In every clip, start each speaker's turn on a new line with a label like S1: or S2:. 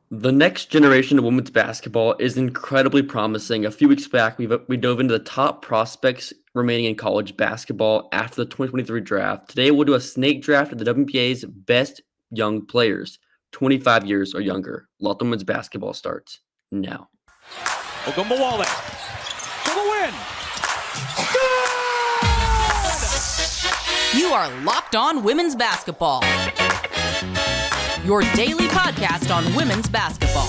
S1: The next generation of women's basketball is incredibly promising. A few weeks back, we dove into the top prospects remaining in college basketball after the 2023 draft. Today, we'll do a snake draft of the WNBA's best young players, 25 years or younger. Lot women's basketball starts now.
S2: Ogunbowale for the win.
S3: You are Locked On Women's Basketball, your daily podcast on women's basketball.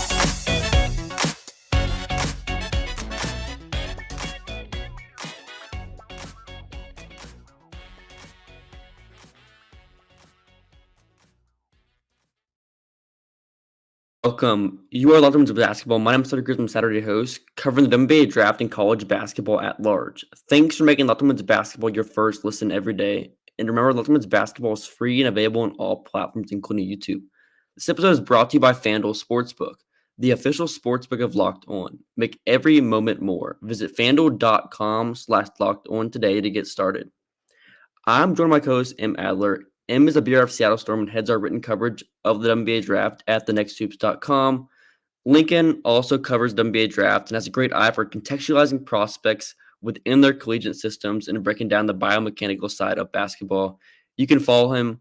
S1: Welcome. You are Locked On Women's Basketball. My name is Hunter Cruse. I'm Saturday host, covering the WNBA draft and college basketball at large. Thanks for making Locked On Women's Basketball your first listen every day. And remember, Locked On Women's Basketball is free and available on all platforms, including YouTube. This episode is brought to you by FanDuel Sportsbook, the official sportsbook of Locked On. Make every moment more. Visit FanDuel.com/LockedOn today to get started. I'm joined by my co-host, M. Adler. M is a BRF Seattle Storm and heads our written coverage of the WNBA draft at thenexthoops.com. Lincoln also covers the WNBA draft and has a great eye for contextualizing prospects within their collegiate systems and breaking down the biomechanical side of basketball. You can follow him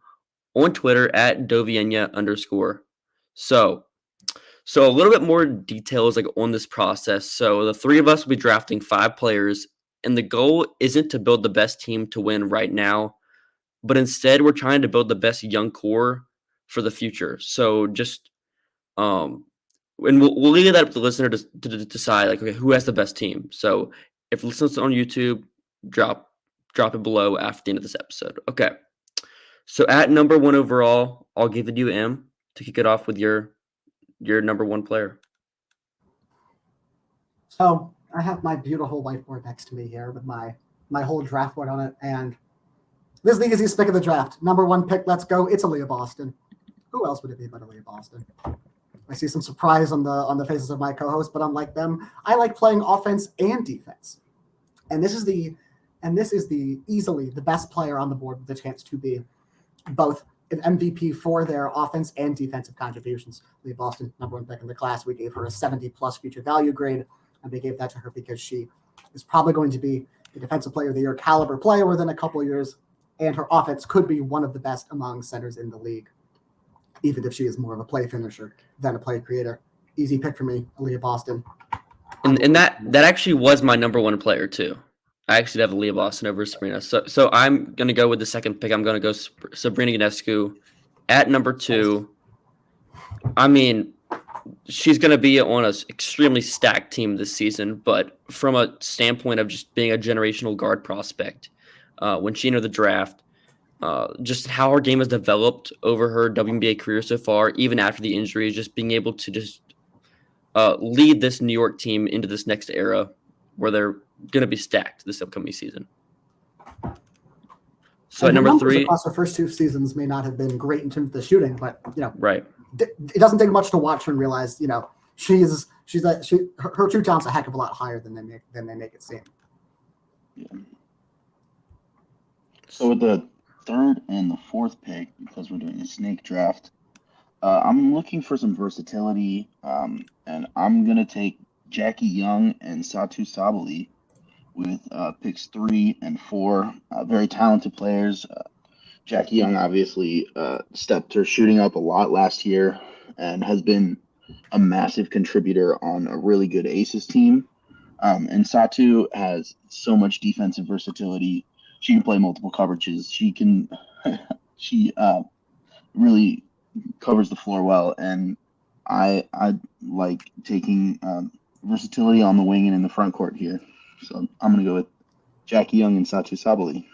S1: on Twitter at Dovienya_. So a little bit more details on this process. So the three of us will be drafting 5 players, and the goal isn't to build the best team to win right now, but instead we're trying to build the best young core for the future. So just and we'll leave that up to the listener to decide okay, who has the best team. So if listeners on YouTube, drop it below after the end of this episode. Okay. So at number 1 overall, I'll give it to you, M, to kick it off with your number 1 player.
S4: So I have my beautiful whiteboard next to me here with my whole draft board on it, and this is the easiest pick of the draft. Number 1 pick, let's go. It's Aaliyah Boston. Who else would it be but Aaliyah Boston? I see some surprise on the faces of my co-hosts, but unlike them, I like playing offense and defense. And this is easily the best player on the board with the chance to be both an MVP for their offense and defensive contributions. Aaliyah Boston, number 1 pick in the class. We gave her a 70+ future value grade, and we gave that to her because she is probably going to be a defensive player of the year caliber player within a couple of years, and her offense could be one of the best among centers in the league, even if she is more of a play finisher than a play creator. Easy pick for me, Aaliyah Boston.
S1: And that actually was my number 1 player too. I actually have Aaliyah Boston over Sabrina. So I'm going to go with the second pick. I'm going to go Sabrina Ionescu at number 2. I mean, she's going to be on an extremely stacked team this season, but from a standpoint of just being a generational guard prospect, when she entered the draft, just how her game has developed over her WNBA career so far, even after the injuries, just being able to just lead this New York team into this next era where they're going to be stacked this upcoming season. So at number 3,
S4: across her first 2 seasons may not have been great in terms of the shooting, but
S1: right.
S4: It doesn't take much to watch her and realize, her true talent's a heck of a lot higher than they make it seem.
S5: Yeah. So with the 3rd and the 4th pick, because we're doing a snake draft, I'm looking for some versatility, and I'm going to take Jackie Young and Satou Sabally with picks 3 and 4. Very talented players. Jackie Young obviously stepped her shooting up a lot last year and has been a massive contributor on a really good Aces team. And Satou has so much defensive versatility. She can play multiple coverages. She really covers the floor well, and I like taking versatility on the wing and in the front court here. So I'm gonna go with Jackie Young and Satou Sabally.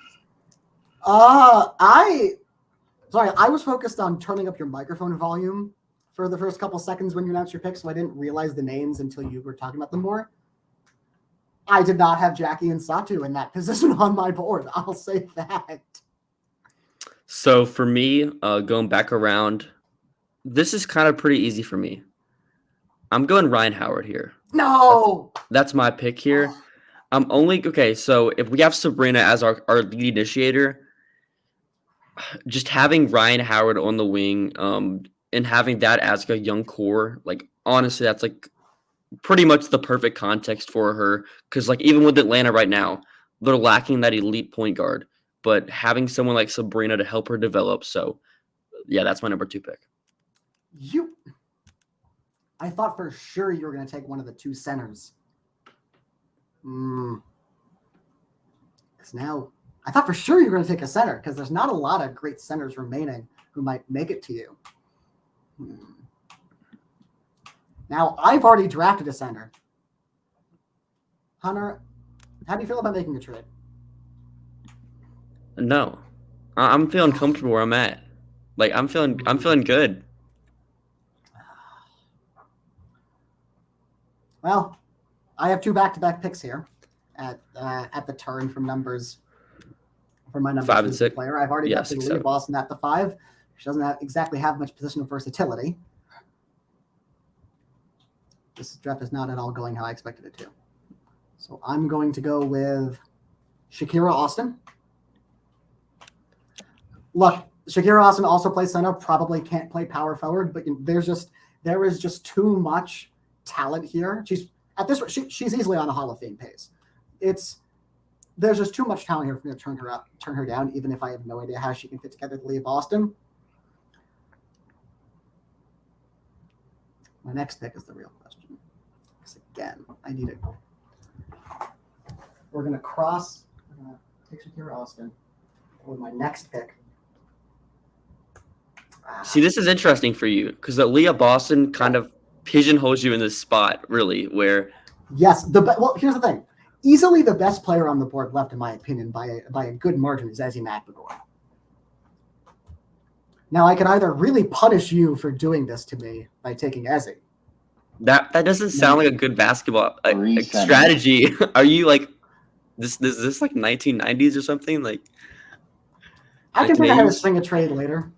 S4: I was focused on turning up your microphone volume for the first couple seconds when you announced your pick, so I didn't realize the names until you were talking about them more. I did not have Jackie and Satou in that position on my board. I'll say that.
S1: So for me, going back around, this is kind of pretty easy for me. I'm going Ryan Howard here.
S4: No!
S1: That's my pick here. So if we have Sabrina as our lead initiator, just having Ryan Howard on the wing, and having that as a young core, like honestly, that's like pretty much the perfect context for her. Because like even with Atlanta right now, they're lacking that elite point guard, but having someone like Sabrina to help her develop. So yeah, that's my number 2 pick.
S4: I thought for sure you were going to take one of the 2 centers. Because now I thought for sure you were going to take a center because there's not a lot of great centers remaining who might make it to you. Now I've already drafted a center. Hunter, how do you feel about making a trade?
S1: No, I'm feeling comfortable where I'm at. Like I'm feeling good.
S4: Well, I have 2 back-to-back picks here at the turn from my number
S1: 5 and 6
S4: player. I've already drafted Leah Boston at the 5. She doesn't exactly have much positional versatility. This draft is not at all going how I expected it to. So I'm going to go with Shakira Austin. Look, Shakira Austin also plays center, probably can't play power forward, but there is just too much talent here. She's easily on a Hall of Fame pace. There's just too much talent here for me to turn her down, even if I have no idea how she can fit together with Leah Boston. My next pick is the real question. Because again, I need it. We're gonna take Shakira Austin with my next pick.
S1: See, this is interesting for you because Leah Boston kind of pigeonholes you in this spot, really, where
S4: yes, well, here's the thing. Easily the best player on the board left, in my opinion, by a good margin, is Ezzy McBagor. Now, I can either really punish you for doing this to me by taking Ezzy.
S1: That doesn't sound like a good basketball strategy. Are you like this like 1990s or something? Like
S4: I can figure out how to swing a trade later.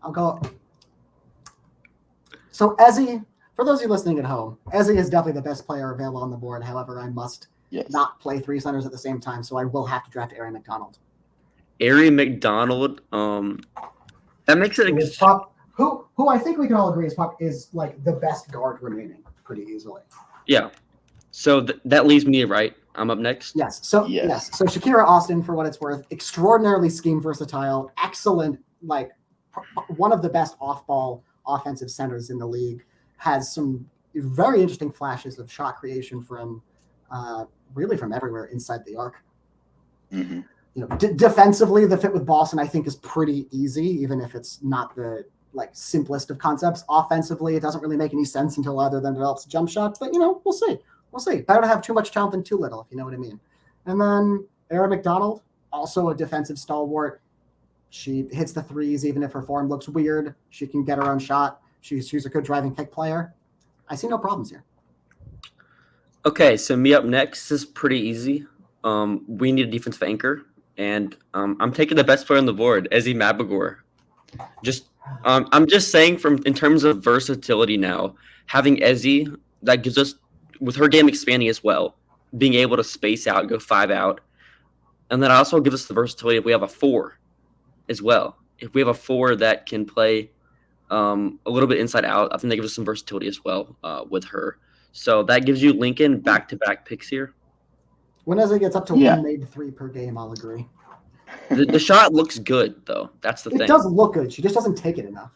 S4: I'll go. So Ezzy, for those of you listening at home, Ezzy is definitely the best player available on the board. However, I must not play 3 centers at the same time, so I will have to draft Aari McDonald.
S1: Aari McDonald, that makes it
S4: who I think we can all agree is like the best guard remaining pretty easily.
S1: Yeah. So that leaves me, right? I'm up next.
S4: Yes. So Shakira Austin, for what it's worth, extraordinarily scheme versatile, excellent, like one of the best off-ball offensive centers in the league, has some very interesting flashes of shot creation from really from everywhere inside the arc.
S5: Mm-hmm.
S4: Defensively, the fit with Boston, I think, is pretty easy, even if it's not the simplest of concepts. Offensively, it doesn't really make any sense until either of them develops a jump shot, but we'll see. We'll see. Better to have too much talent than too little, if you know what I mean. And then Aari McDonald, also a defensive stalwart. She hits the threes, even if her form looks weird. She can get her own shot. She's a good driving pick player. I see no problems here.
S1: Okay, so me up next is pretty easy. We need a defensive anchor, and I'm taking the best player on the board, Ezzy McBagor. I'm just saying in terms of versatility now, having Ezzy, that gives us, with her game expanding as well, being able to space out, go 5 out, and that also gives us the versatility if we have a 4 as well. If we have a 4 that can play a little bit inside out, I think that gives us some versatility as well with her. So that gives you Lincoln back-to-back picks here.
S4: When Ezzy gets up to 1 made 3 per game, I'll agree.
S1: The shot looks good, though. That's the thing.
S4: It does look good. She just doesn't take it enough.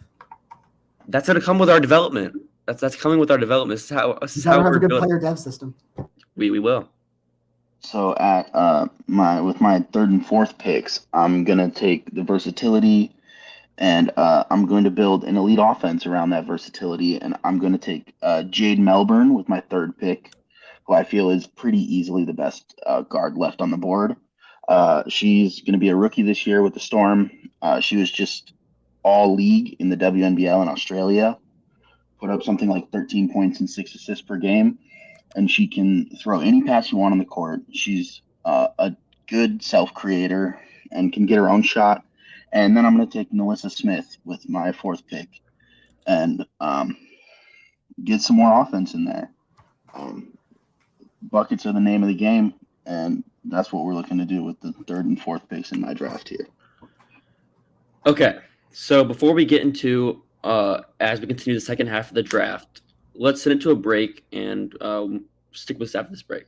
S1: That's going to come with our development. That's coming with our development. This is how
S4: we're
S1: we're
S4: have a good
S1: doing.
S4: Player dev system.
S1: We will.
S5: So at with my 3rd and 4th picks, I'm gonna take the versatility, and I'm going to build an elite offense around that versatility, and I'm going to take Jade Melbourne with my 3rd pick, who I feel is pretty easily the best guard left on the board. She's going to be a rookie this year with the Storm. She was just all league in the WNBA in Australia, put up something like 13 points and 6 assists per game, and she can throw any pass you want on the court. She's a good self-creator and can get her own shot. And then I'm going to take Melissa Smith with my 4th pick and get some more offense in there. Buckets are the name of the game, and that's what we're looking to do with the 3rd and 4th picks in my draft here.
S1: Okay, so before we get into as we continue the second half of the draft, let's send it to a break and stick with us after this break.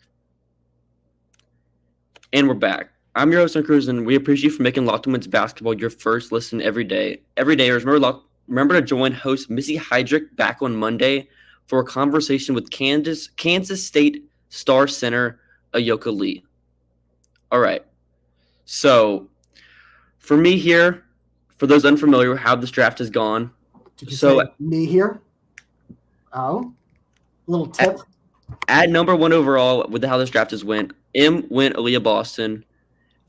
S1: And we're back. I'm your host, Hunter Cruse, and we appreciate you for making Locked On Women's Basketball your first listen every day. Everydayers, remember to join host Missy Heydrich back on Monday for a conversation with Kansas State star center Ayoka Lee. All right, so for me here, for those unfamiliar with how this draft has gone,
S4: Did you say me here? Oh, little tip.
S1: At number 1 overall, with how this draft has went, M went Aaliyah Boston.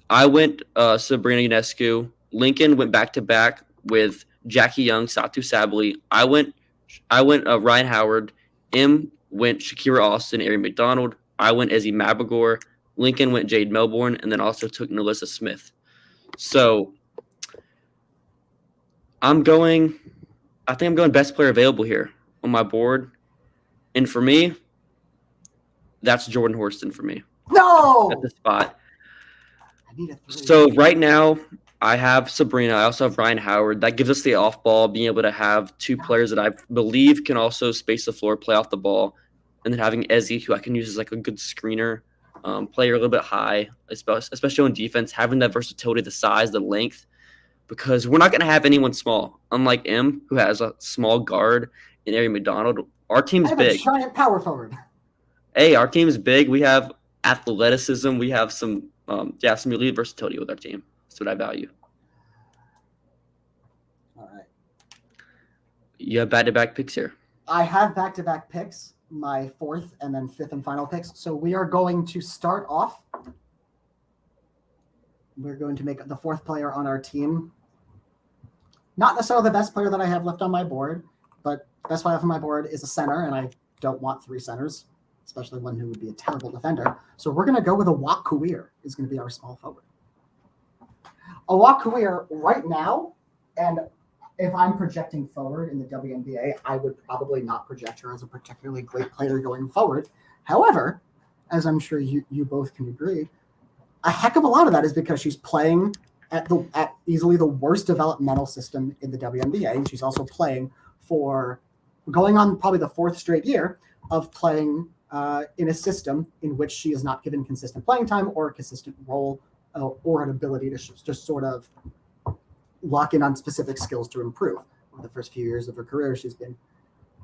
S1: I went Sabrina Ionescu. Lincoln went back-to-back with Jackie Young, Satu Sabally. I went Ryan Howard. M went Shakira Austin, Ari McDonald. I went Ezzie Mabagor. Lincoln went Jade Melbourne, and then also took Nalissa Smith. So I think I'm going best player available here on my board. And for me, that's Jordan Horston for me.
S4: No!
S1: At the spot.
S4: I need a 3.
S1: So right now, I have Sabrina. I also have Ryan Howard. That gives us the off ball, being able to have 2 players that I believe can also space the floor, play off the ball. And then having Ezzie, who I can use as like a good screener, player a little bit high, especially on defense, having that versatility, the size, the length, because we're not going to have anyone small. Unlike M, who has a small guard in Ari McDonald, our team's big.
S4: A giant power forward.
S1: Hey, our team is big. We have athleticism. We have some elite versatility with our team. That's what I value.
S4: All right.
S1: You have back-to-back picks here.
S4: I have back-to-back picks, my 4th and then 5th and final picks. So we are going to start off. We're going to make the 4th player on our team not necessarily the best player that I have left on my board, but the best player on my board is a center, and I don't want 3 centers, especially one who would be a terrible defender. So we're going to go with Awak Kuir is going to be our small forward. Awak Kuir right now, and if I'm projecting forward in the WNBA, I would probably not project her as a particularly great player going forward. However, as I'm sure you both can agree, a heck of a lot of that is because she's playing at easily the worst developmental system in the WNBA, and she's also playing for going on probably the 4th straight year of playing in a system in which she is not given consistent playing time or a consistent role or an ability to just sort of lock in on specific skills to improve. Over the first few years of her career, she's been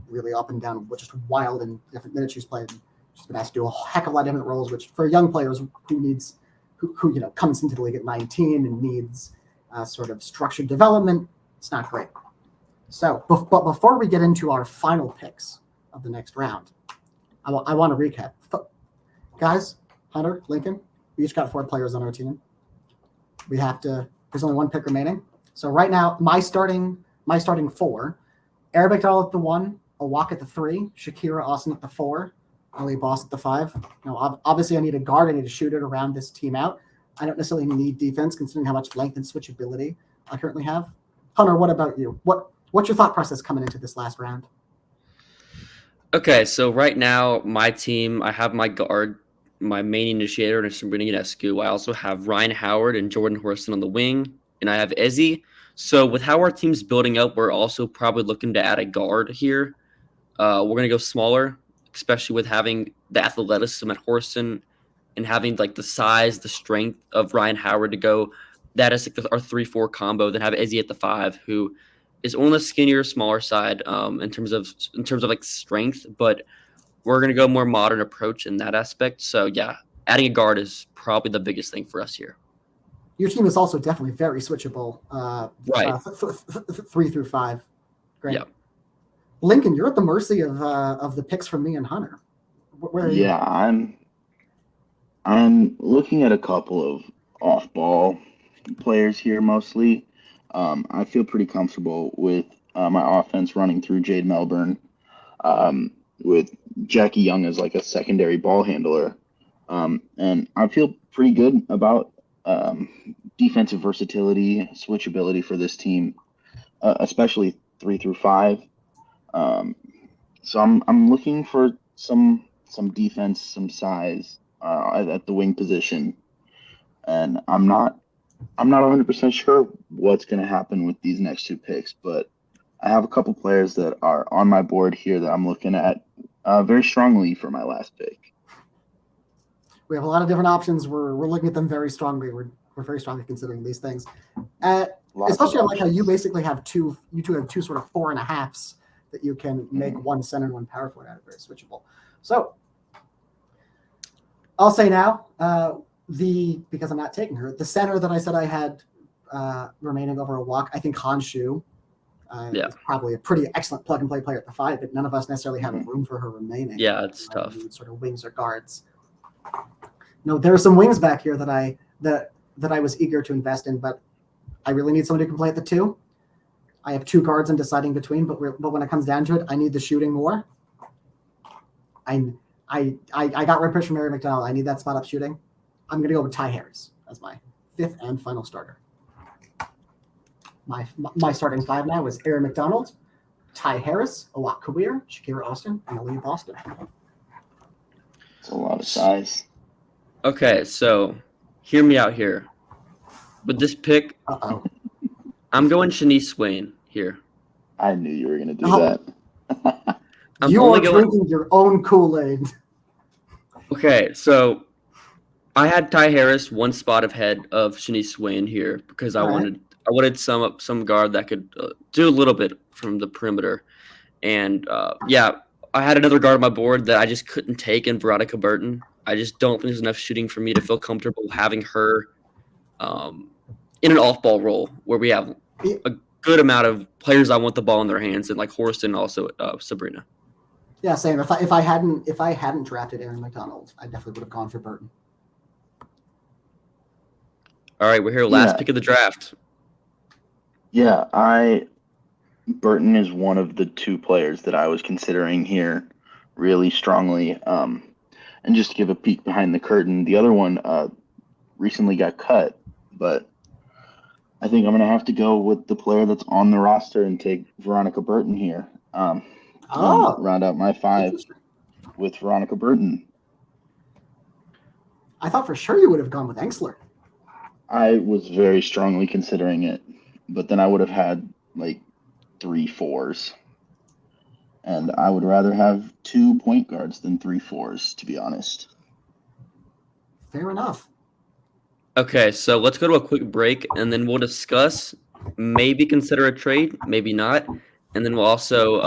S4: really up and down, just wild in different minutes she's played. She's been asked to do a heck of a lot of different roles, which for young players who comes into the league at 19 and needs sort of structured development, it's not great. So, but before we get into our final picks of the next round, I want to recap. Guys, Hunter, Lincoln, we each got 4 players on our team. There's only 1 pick remaining. So right now, my starting 4, Ari McDowell at the 1, Awak at the 3, Shakira Austin at the 4, Ali Boss at the 5. Obviously I need a guard. I need a shooter to round this team out. I don't necessarily need defense considering how much length and switchability I currently have. Hunter, what about you? What's your thought process coming into this last round?
S1: Okay, so right now, my team, I have my guard, my main initiator, and Sabrina Ionescu. I also have Ryan Howard and Jordan Horston on the wing, and I have Ezzie. So with how our team's building up, we're also probably looking to add a guard here. We're going to go smaller, especially with having the athleticism at Horston and having like the size, the strength of Ryan Howard to go. That is like our 3-4 combo. Then have Ezzie at the 5, who is on the skinnier, smaller side in terms of like strength, but we're going to go more modern approach in that aspect. So yeah, adding a guard is probably the biggest thing for us here.
S4: Your team is also definitely very switchable.
S1: Right.
S4: 3 through 5. Great.
S1: Yeah.
S4: Lincoln, you're at the mercy of the picks from me and Hunter. Where are you?
S5: Yeah, I'm looking at a couple of off-ball players here mostly. I feel pretty comfortable with my offense running through Jade Melbourne, with Jackie Young as like a secondary ball handler. And I feel pretty good about defensive versatility, switchability for this team, especially 3 through 5. So I'm looking for some defense, some size at the wing position, and I'm not I'm not 100% sure what's going to happen with these next two picks, but I have a couple players that are on my board here that I'm looking at very strongly for my last pick.
S4: We have a lot of different options. We're looking at them very strongly. We're very strongly considering these things. Especially I like how you basically have you two have two sort of 4.5s that you can make one center and one power forward out of, very switchable. So I'll say now, because I'm not taking her, the center that I said I had remaining over a walk, I think Honshu is probably a pretty excellent plug and play player at the 5, but none of us necessarily have room for her remaining.
S1: Yeah, it's tough.
S4: Sort of wings or guards. No, there are some wings back here that I was eager to invest in, but I really need somebody who can play at the 2. I have 2 guards I'm deciding between, but when it comes down to it, I need the shooting more. I got red pitch from Howard Megdal. I need that spot up shooting. I'm going to go with Ty Harris as my 5th and final starter. My starting 5 now is Aaron McDonald, Ty Harris, Awak Kabir, Shakira Austin, and Aaliyah Boston.
S5: It's a lot of size.
S1: Okay, so hear me out here. With this pick, I'm going Shanice Swain here.
S5: I knew you were going to do that.
S4: You are drinking your own Kool-Aid.
S1: Okay, so I had Ty Harris one spot ahead of Shanice Swain here because I wanted some guard that could do a little bit from the perimeter, and I had another guard on my board that I just couldn't take in Veronica Burton. I just don't think there's enough shooting for me to feel comfortable having her in an off-ball role where we have a good amount of players I want the ball in their hands, and like Horston, also Sabrina.
S4: Yeah, same. If I hadn't drafted Aaron McDonald, I definitely would have gone for Burton.
S1: All right, we're here. Last pick of the draft.
S5: Yeah, Burton is one of the 2 players that I was considering here really strongly. And just to give a peek behind the curtain, the other one recently got cut, but I think I'm going to have to go with the player that's on the roster and take Veronica Burton here. Round out my 5 with Veronica Burton.
S4: I thought for sure you would have gone with Engsler.
S5: I was very strongly considering it, but then I would have had like 3 4s. And I would rather have 2 point guards than 3 4s, to be honest.
S4: Fair enough.
S1: Okay, so let's go to a quick break, and then we'll discuss, maybe consider a trade, maybe not, and then we'll also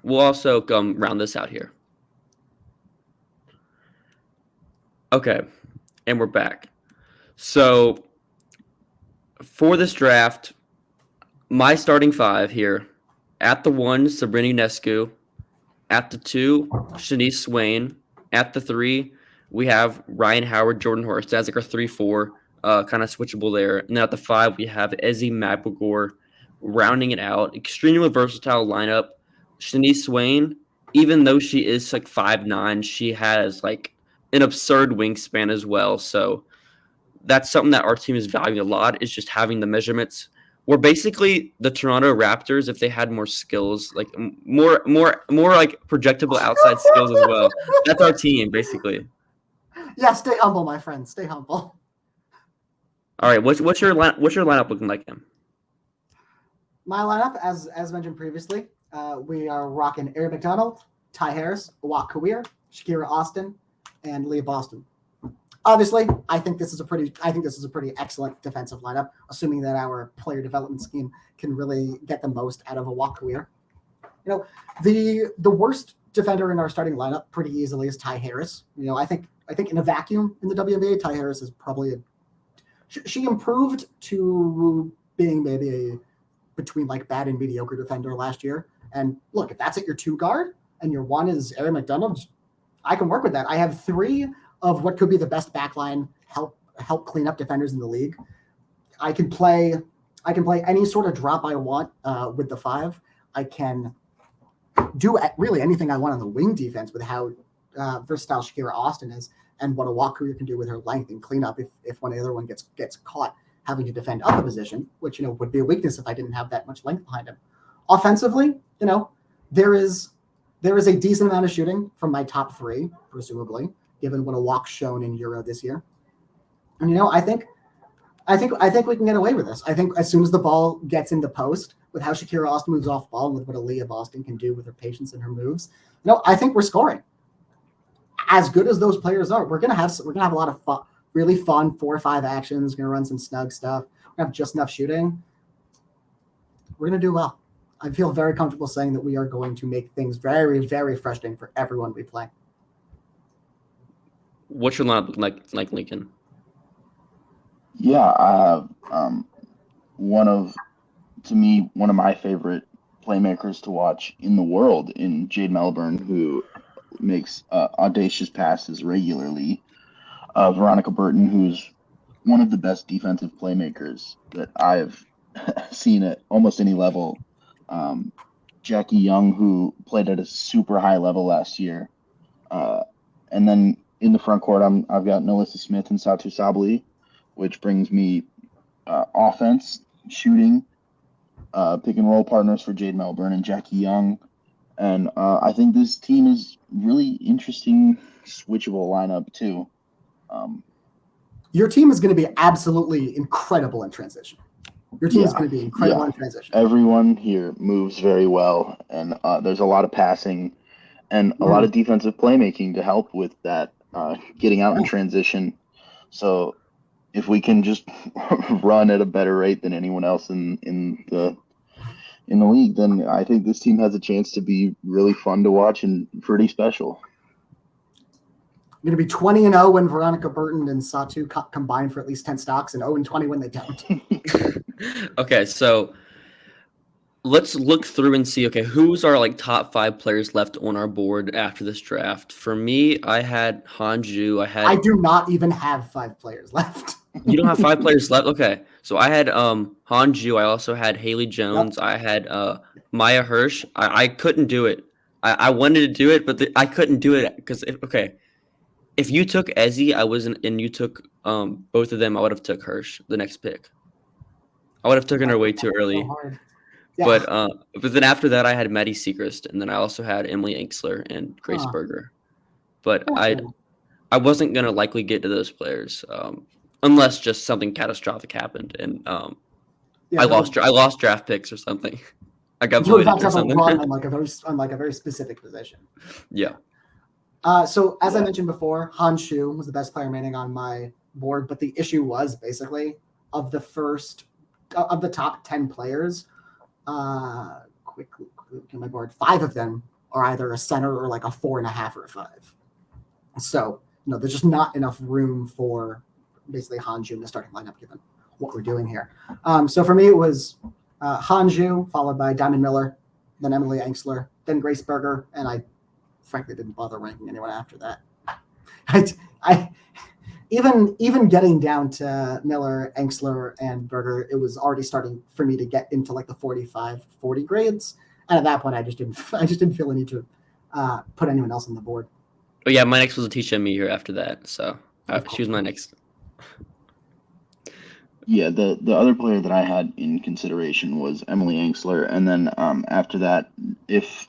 S1: round this out here. Okay, and we're back. So for this draft, my starting 5 here: at the 1, Sabrina Ionescu; at the 2, Shanice Swain; at the 3, we have Ryan Howard, Jordan Horst. That's like our 3-4, kind of switchable there. And then at the 5, we have Ezzy McElgore, rounding it out. Extremely versatile lineup. Shanice Swain, even though she is like 5'9", she has like an absurd wingspan as well. So that's something that our team is valuing a lot, is just having the measurements. We're basically the Toronto Raptors if they had more skills, like more like projectable outside skills as well. That's our team, basically.
S4: Yeah, stay humble, my friend. Stay humble.
S1: All right, what's your lineup looking like, Em?
S4: My lineup, as mentioned previously, we are rocking Aaron McDonald, Ty Harris, Awak Kabir, Shakira Austin, and Leah Boston. Obviously, I think this is a pretty excellent defensive lineup, assuming that our player development scheme can really get the most out of Awak Kabir. You know, the worst defender in our starting lineup pretty easily is Ty Harris. You know, I think in a vacuum in the WNBA, Ty Harris is probably she improved to being maybe between like bad and mediocre defender last year. And look, if that's at your 2 guard and your 1 is Aaron McDonald, I can work with that. I have 3 of what could be the best backline help clean up defenders in the league. I can play any sort of drop I want with the 5. I can do really anything I want on the wing defense with how versatile Shakira Austin is, and what Awak Kabir can do with her length and clean up if one of the other one gets caught having to defend up a position, which, you know, would be a weakness if I didn't have that much length behind him. Offensively, you know, there is a decent amount of shooting from my top 3, presumably, given what Awak's shown in Euro this year. And, you know, I think I think we can get away with this. I think as soon as the ball gets into post, with how Shakira Austin moves off ball and with what Aaliyah Boston can do with her patience and her moves, I think we're scoring. As good as those players are, we're gonna have a lot of fun, really fun 4 or 5 actions. Gonna run some snug stuff. We're gonna have just enough shooting. We're gonna do well. I feel very comfortable saying that we are going to make things very, very frustrating for everyone we play.
S1: What's your lineup like Lincoln?
S5: Yeah, I have one of my favorite playmakers to watch in the world in Jade Melbourne, who makes audacious passes regularly. Veronica Burton, who's one of the best defensive playmakers that I've seen at almost any level. Jackie Young, who played at a super high level last year. And then in the front court, I've got Nalissa Smith and Satu Sabli, which brings me offense, shooting, pick and roll partners for Jade Melbourne and Jackie Young. And I think this team is really interesting, switchable lineup too.
S4: Your team is going to be absolutely incredible in transition. Your team is going to be incredible in transition.
S5: Everyone here moves very well, and there's a lot of passing and a lot of defensive playmaking to help with that, getting out in transition. So if we can just run at a better rate than anyone else in the league, then I think this team has a chance to be really fun to watch and pretty special.
S4: Going to be 20-0 when Veronica Burton and Satu combine for at least 10 stocks, and 0-20 when they don't.
S1: Okay, so let's look through and see, who's our top 5 players left on our board after this draft. For me, I had Hanju.
S4: I do not even have 5 players left.
S1: You don't have 5 players left? Okay. So I had Hanju. I also had Haley Jones. Yep. I had Maya Hirsch. I couldn't do it. I wanted to do it, but I couldn't do it because if you took Ezzy, and you took both of them, I would have took Hirsch, the next pick. I would have taken her way too early. So yeah. But then after that, I had Maddie Seacrest, and then I also had Emily Enksler and Grace Berger. But I wasn't gonna likely get to those players unless just something catastrophic happened, and I lost draft picks or something. I got voided or something.
S4: On a very specific position.
S1: Yeah.
S4: So as I mentioned before, Han Shu was the best player remaining on my board, but the issue was basically of the top 10 players, quickly get my board, 5 of them are either a center or a 4.5 or a 5. So, there's just not enough room for basically Hanju in the starting lineup given what we're doing here. So for me, it was Hanju, followed by Diamond Miller, then Emily Enksler, then Grace Berger, and I frankly didn't bother ranking anyone after that. I even getting down to Miller, Enksler, and Berger, it was already starting for me to get into the 45, 40 grades. And at that point, I just didn't feel the need to put anyone else on the board.
S1: Oh yeah, my next was Atisha Meaher after that, so she was my next.
S5: Yeah, the other player that I had in consideration was Emily Enksler, and then after that, if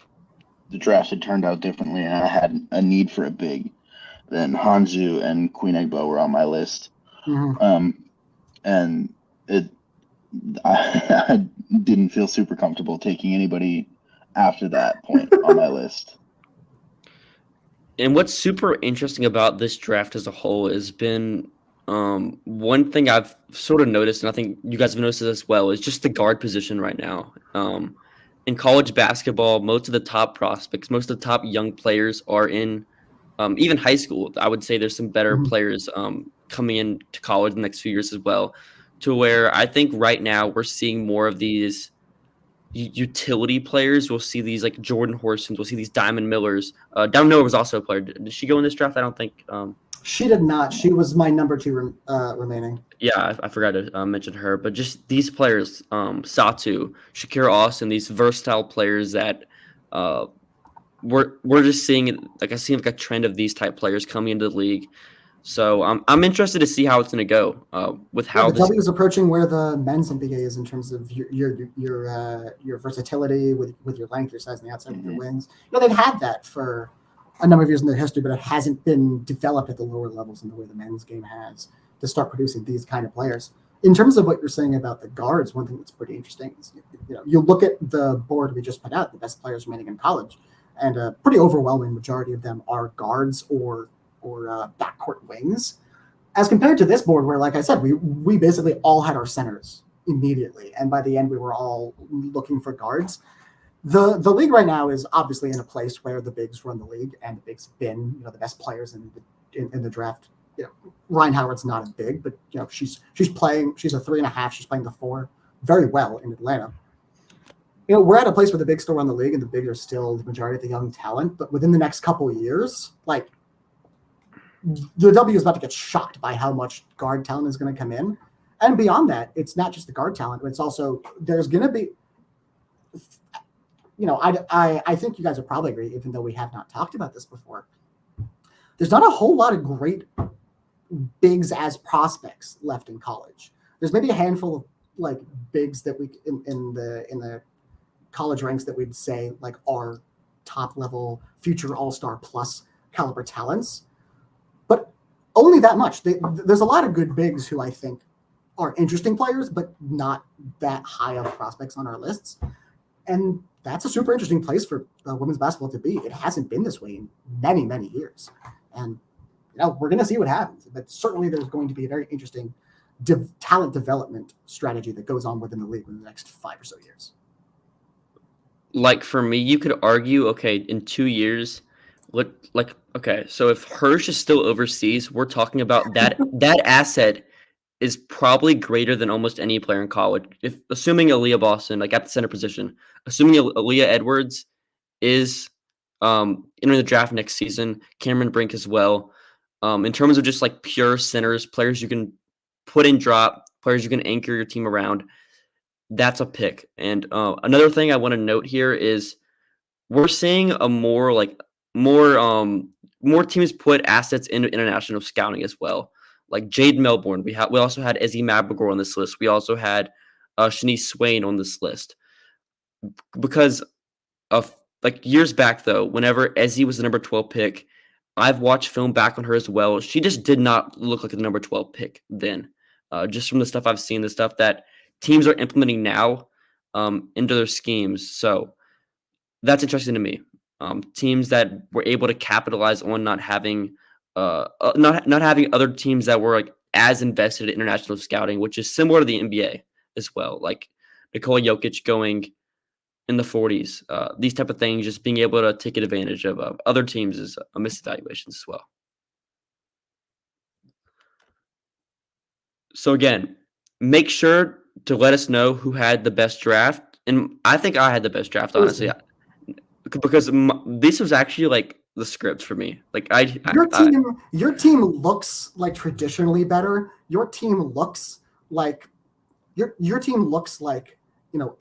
S5: the draft had turned out differently and I had a need for a big, then Hanju and Queen Egbo were on my list. Mm-hmm. And I didn't feel super comfortable taking anybody after that point on my list.
S1: And what's super interesting about this draft as a whole has been one thing I've sort of noticed, and I think you guys have noticed it as well, is just the guard position right now. In college basketball, most of the top prospects, most of the top young players are in even high school. I would say there's some better players coming into college in the next few years as well, to where I think right now we're seeing more of these utility players. We'll see these Jordan Horsons. We'll see these Diamond Millers. Diamond Miller was also a player. Did she go in this draft? I don't think.
S4: She did not. She was my number 2 remaining.
S1: Yeah, I forgot to mention her. But just these players, Satu, Shakira Austin, these versatile players that we're just seeing I see a trend of these type players coming into the league. So I'm interested to see how it's going to go with how
S4: the W is approaching where the men's NBA is in terms of your versatility with your length, your size, and the outside of your wings. They've had that for a number of years in their history, but it hasn't been developed at the lower levels in the way the men's game has to start producing these kind of players. in terms of what you're saying about the guards, one thing that's pretty interesting is, you look at the board we just put out, the best players remaining in college, and a pretty overwhelming majority of them are guards or backcourt wings, as compared to this board where, like I said, we basically all had our centers immediately, and by the end we were all looking for guards. The league right now is obviously in a place where the bigs run the league, and the bigs have been the best players in the draft. Ryan Howard's not a big, but she's playing. She's a 3.5. She's playing the 4 very well in Atlanta. We're at a place where the bigs still run the league, and the bigs are still the majority of the young talent. But within the next couple of years, like, the W is about to get shocked by how much guard talent is going to come in, and beyond that, it's not just the guard talent, but it's also there's going to be. I think you guys would probably agree, even though we have not talked about this before. There's not a whole lot of great bigs as prospects left in college. There's maybe a handful of like bigs that we in the college ranks that we'd say like are top level future all-star plus caliber talents, but only that much. There's a lot of good bigs who I think are interesting players, but not that high of prospects on our lists. And that's a super interesting place for women's basketball to be. It hasn't been this way in many, many years. And we're going to see what happens. But certainly there's going to be a very interesting talent development strategy that goes on within the league in the next 5 or so years.
S1: Like, for me, you could argue, okay, in 2 years, so if Hirsch is still overseas, we're talking about that asset is probably greater than almost any player in college. Assuming Aaliyah Boston, like at the center position, assuming Aaliyah Edwards is entering the draft next season, Cameron Brink as well. In terms of just like pure centers, players you can put in drop, players you can anchor your team around, that's a pick. And another thing I want to note here is we're seeing more teams put assets into international scouting as well. Like Jade Melbourne, we also had Ezzie Mabagor on this list. We also had Shanice Swain on this list. Because of like years back though, whenever Ezzie was the number 12 pick, I've watched film back on her as well. She just did not look like the number 12 pick then. Just from the stuff I've seen, the stuff that teams are implementing now into their schemes. So that's interesting to me. Teams that were able to capitalize on not having other teams that were like as invested in international scouting, which is similar to the NBA as well. Like Nikola Jokic going in the 40s, these type of things, just being able to take advantage of other teams is a misevaluation as well. So again, make sure to let us know who had the best draft. And I think I had the best draft, honestly, because this was actually like the script for me. Like
S4: your team looks like traditionally better. Your team looks like your team looks like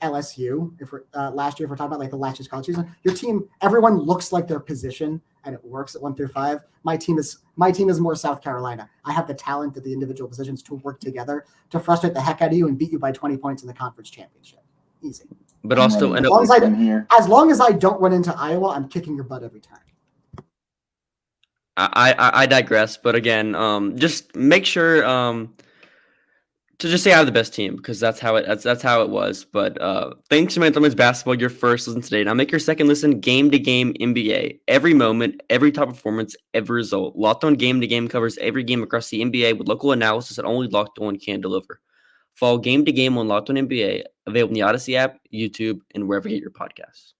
S4: LSU. If we're last year, if we're talking about like the last year's college season, your team, everyone looks like their position and it works at 1 through 5. My team is more South Carolina. I have the talent at the individual positions to work together to frustrate the heck out of you and beat you by 20 points in the conference championship. Easy.
S1: But also,
S4: as long as I don't run into Iowa, I'm kicking your butt every time.
S1: I digress, but again, just make sure to just say I have the best team, because that's how it was. But thanks to Women's Basketball, your first listen today. Now make your second listen Game to Game NBA. Every moment, every top performance, every result. Locked On Game to Game covers every game across the NBA with local analysis that only Locked On can deliver. Follow Game to Game on Locked On NBA, available in the Odyssey app, YouTube, and wherever you get your podcasts.